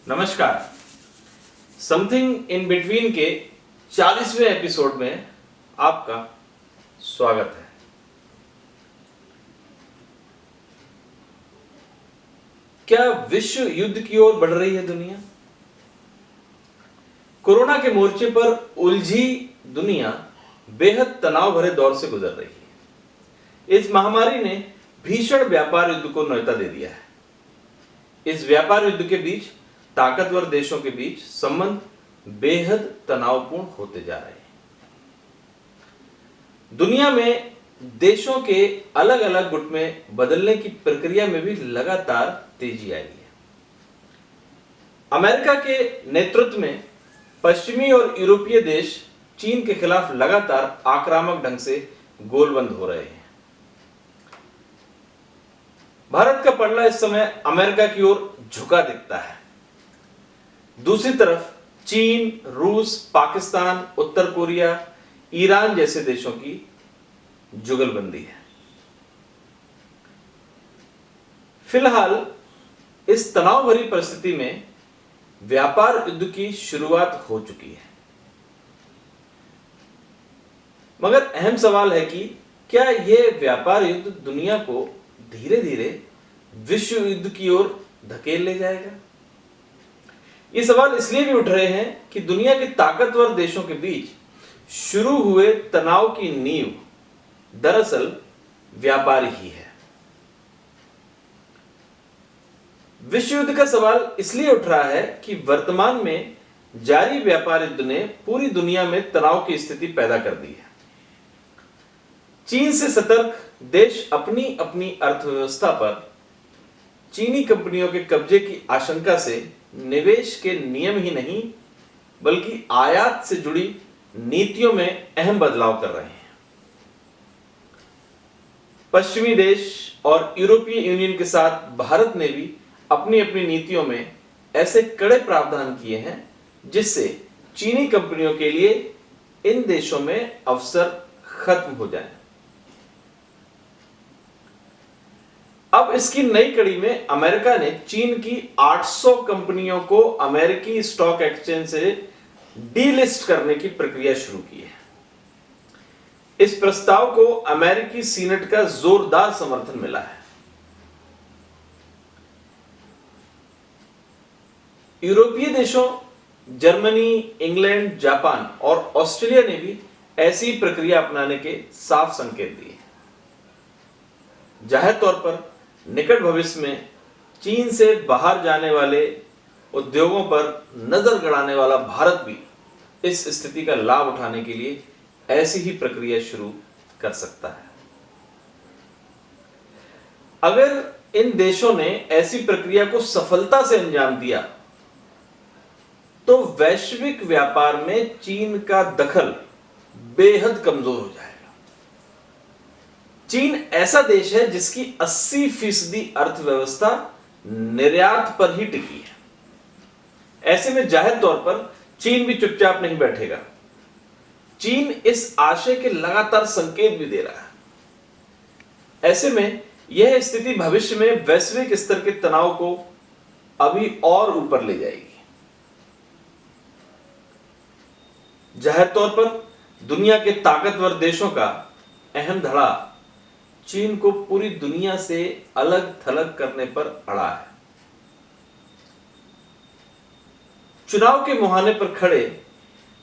नमस्कार। Something in between के 40वें episode में आपका स्वागत है। क्या विश्व युद्ध की ओर बढ़ रही है दुनिया? कोरोना के मोर्चे पर उलझी दुनिया बेहद तनाव भरे दौर से गुजर रही है। इस महामारी ने भीषण व्यापार युद्ध को न्योता दे दिया है। इस व्यापार युद्ध के बीच ताकतवर देशों के बीच संबंध बेहद तनावपूर्ण होते जा रहे हैं। दुनिया में देशों के अलग अलग गुट में बदलने की प्रक्रिया में भी लगातार तेजी आई है। अमेरिका के नेतृत्व में पश्चिमी और यूरोपीय देश चीन के खिलाफ लगातार आक्रामक ढंग से गोलबंद हो रहे हैं। भारत का पलड़ा इस समय अमेरिका की ओर झुका दिखता है। दूसरी तरफ चीन, रूस, पाकिस्तान, उत्तर कोरिया, ईरान जैसे देशों की जुगलबंदी है। फिलहाल इस तनाव भरी परिस्थिति में व्यापार युद्ध की शुरुआत हो चुकी है। मगर अहम सवाल है कि क्या यह व्यापार युद्ध दुनिया को धीरे धीरे विश्व युद्ध की ओर धकेल ले जाएगा? ये सवाल इसलिए भी उठ रहे हैं कि दुनिया के ताकतवर देशों के बीच शुरू हुए तनाव की नींव दरअसल व्यापार ही है। विश्व युद्ध का सवाल इसलिए उठ रहा है कि वर्तमान में जारी व्यापार युद्ध ने पूरी दुनिया में तनाव की स्थिति पैदा कर दी है। चीन से सतर्क देश अपनी अपनी अर्थव्यवस्था पर चीनी कंपनियों के कब्जे की आशंका से निवेश के नियम ही नहीं बल्कि आयात से जुड़ी नीतियों में अहम बदलाव कर रहे हैं। पश्चिमी देश और यूरोपीय यूनियन के साथ भारत ने भी अपनी अपनी नीतियों में ऐसे कड़े प्रावधान किए हैं जिससे चीनी कंपनियों के लिए इन देशों में अवसर खत्म हो जाए। अब इसकी नई कड़ी में अमेरिका ने चीन की 800 कंपनियों को अमेरिकी स्टॉक एक्सचेंज से डीलिस्ट करने की प्रक्रिया शुरू की है। इस प्रस्ताव को अमेरिकी सीनेट का जोरदार समर्थन मिला है। यूरोपीय देशों जर्मनी, इंग्लैंड, जापान और ऑस्ट्रेलिया ने भी ऐसी प्रक्रिया अपनाने के साफ संकेत दिए। जाहिर तौर पर निकट भविष्य में चीन से बाहर जाने वाले उद्योगों पर नजर गड़ाने वाला भारत भी इस स्थिति का लाभ उठाने के लिए ऐसी ही प्रक्रिया शुरू कर सकता है। अगर इन देशों ने ऐसी प्रक्रिया को सफलता से अंजाम दिया तो वैश्विक व्यापार में चीन का दखल बेहद कमजोर हो जाएगा। चीन ऐसा देश है जिसकी 80% अर्थव्यवस्था निर्यात पर ही टिकी है। ऐसे में जाहिर तौर पर चीन भी चुपचाप नहीं बैठेगा। चीन इस आशय के लगातार संकेत भी दे रहा है। ऐसे में यह स्थिति भविष्य में वैश्विक स्तर के तनाव को अभी और ऊपर ले जाएगी। जाहिर तौर पर दुनिया के ताकतवर देशों का अहम धड़ा चीन को पूरी दुनिया से अलग थलग करने पर अड़ा है। चुनाव के मुहाने पर खड़े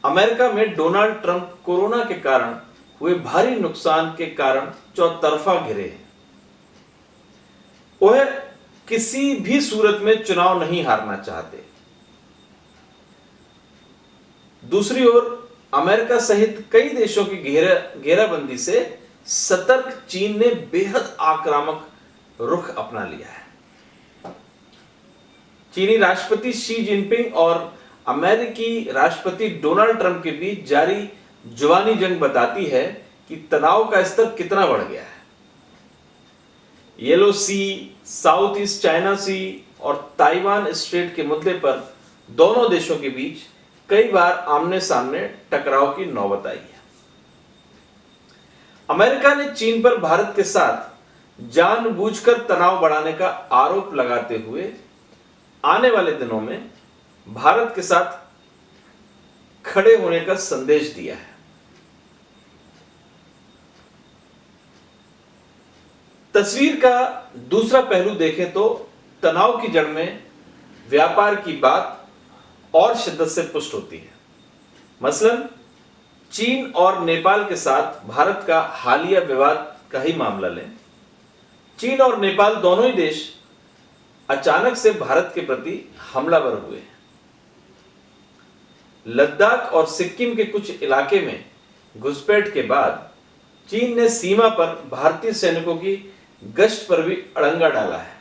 अमेरिका में डोनाल्ड ट्रंप कोरोना के कारण हुए भारी नुकसान के कारण चौतरफा घिरे हैं। वह किसी भी सूरत में चुनाव नहीं हारना चाहते। दूसरी ओर अमेरिका सहित कई देशों की घेराबंदी से सतर्क चीन ने बेहद आक्रामक रुख अपना लिया है। चीनी राष्ट्रपति शी जिनपिंग और अमेरिकी राष्ट्रपति डोनाल्ड ट्रंप के बीच जारी जुबानी जंग बताती है कि तनाव का स्तर कितना बढ़ गया है। येलो सी, साउथ ईस्ट चाइना सी और ताइवान स्ट्रेट के मुद्दे पर दोनों देशों के बीच कई बार आमने सामने टकराव की नौबत आई है। अमेरिका ने चीन पर भारत के साथ जानबूझकर तनाव बढ़ाने का आरोप लगाते हुए आने वाले दिनों में भारत के साथ खड़े होने का संदेश दिया है। तस्वीर का दूसरा पहलू देखें तो तनाव की जड़ में व्यापार की बात और शिद्दत से पुष्ट होती है। मसलन चीन और नेपाल के साथ भारत का हालिया विवाद का ही मामला लें। चीन और नेपाल दोनों ही देश अचानक से भारत के प्रति हमलावर हुए हैं। लद्दाख और सिक्किम के कुछ इलाके में घुसपैठ के बाद चीन ने सीमा पर भारतीय सैनिकों की गश्त पर भी अड़ंगा डाला है।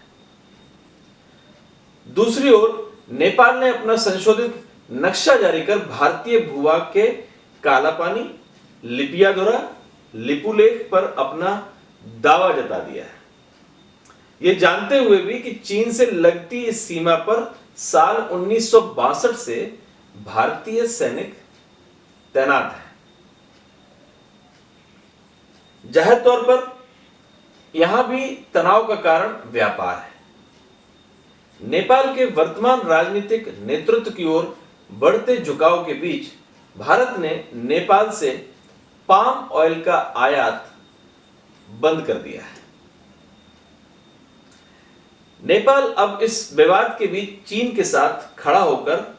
दूसरी ओर नेपाल ने अपना संशोधित नक्शा जारी कर भारतीय भूभाग के कालापानी, लिपियाधुरा, लिपुलेख पर अपना दावा जता दिया है, यह जानते हुए भी कि चीन से लगती इस सीमा पर साल 1962 से भारतीय सैनिक तैनात हैं। जाहिर तौर पर यहां भी तनाव का कारण व्यापार है। नेपाल के वर्तमान राजनीतिक नेतृत्व की ओर बढ़ते झुकाव के बीच भारत ने नेपाल से पाम ऑयल का आयात बंद कर दिया है। नेपाल अब इस विवाद के बीच चीन के साथ खड़ा होकर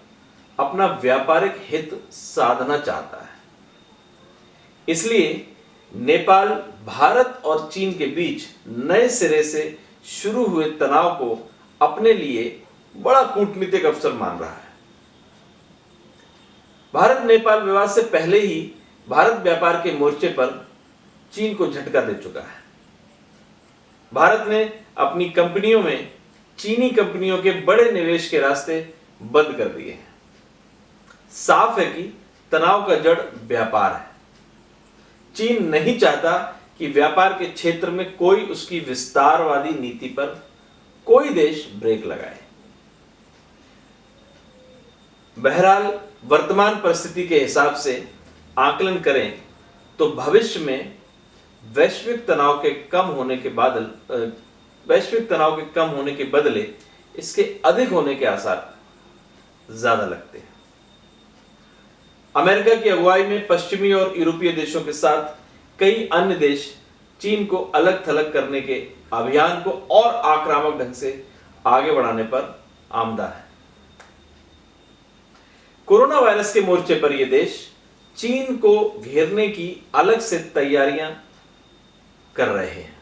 अपना व्यापारिक हित साधना चाहता है। इसलिए नेपाल भारत और चीन के बीच नए सिरे से शुरू हुए तनाव को अपने लिए बड़ा कूटनीतिक अवसर मान रहा है। भारत नेपाल विवाद से पहले ही भारत व्यापार के मोर्चे पर चीन को झटका दे चुका है। भारत ने अपनी कंपनियों में चीनी कंपनियों के बड़े निवेश के रास्ते बंद कर दिए हैं। साफ है कि तनाव का जड़ व्यापार है। चीन नहीं चाहता कि व्यापार के क्षेत्र में कोई उसकी विस्तारवादी नीति पर कोई देश ब्रेक लगाए। बहरहाल वर्तमान परिस्थिति के हिसाब से आकलन करें तो भविष्य में वैश्विक तनाव के कम होने के बदले इसके अधिक होने के आसार ज्यादा लगते हैं। अमेरिका की अगुवाई में पश्चिमी और यूरोपीय देशों के साथ कई अन्य देश चीन को अलग थलग करने के अभियान को और आक्रामक ढंग से आगे बढ़ाने पर आमदा है। कोरोना वायरस के मोर्चे पर ये देश चीन को घेरने की अलग से तैयारियां कर रहे हैं।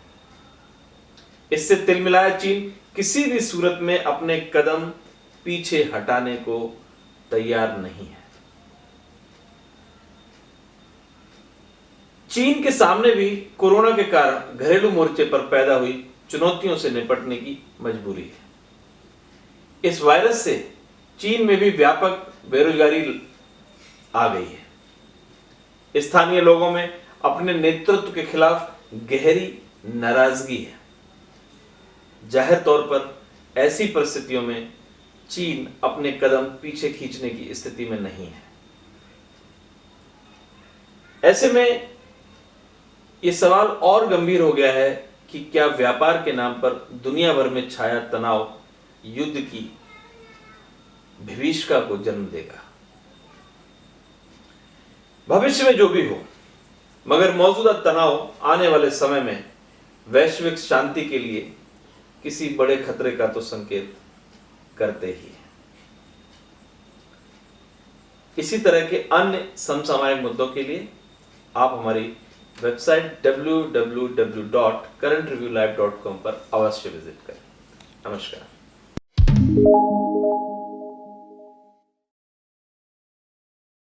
इससे तिलमिलाया चीन किसी भी सूरत में अपने कदम पीछे हटाने को तैयार नहीं है। चीन के सामने भी कोरोना के कारण घरेलू मोर्चे पर पैदा हुई चुनौतियों से निपटने की मजबूरी है। इस वायरस से चीन में भी व्यापक बेरोजगारी आ गई है। स्थानीय लोगों में अपने नेतृत्व के खिलाफ गहरी नाराजगी है। जाहिर तौर पर ऐसी परिस्थितियों में चीन अपने कदम पीछे खींचने की स्थिति में नहीं है। ऐसे में यह सवाल और गंभीर हो गया है कि क्या व्यापार के नाम पर दुनिया भर में छाया तनाव युद्ध की भीषिका को जन्म देगा। भविष्य में जो भी हो, मगर मौजूदा तनाव आने वाले समय में वैश्विक शांति के लिए किसी बड़े खतरे का तो संकेत करते ही हैं। इसी तरह के अन्य समसामयिक मुद्दों के लिए आप हमारी वेबसाइट www.currentreviewlive.com पर अवश्य विजिट करें। नमस्कार।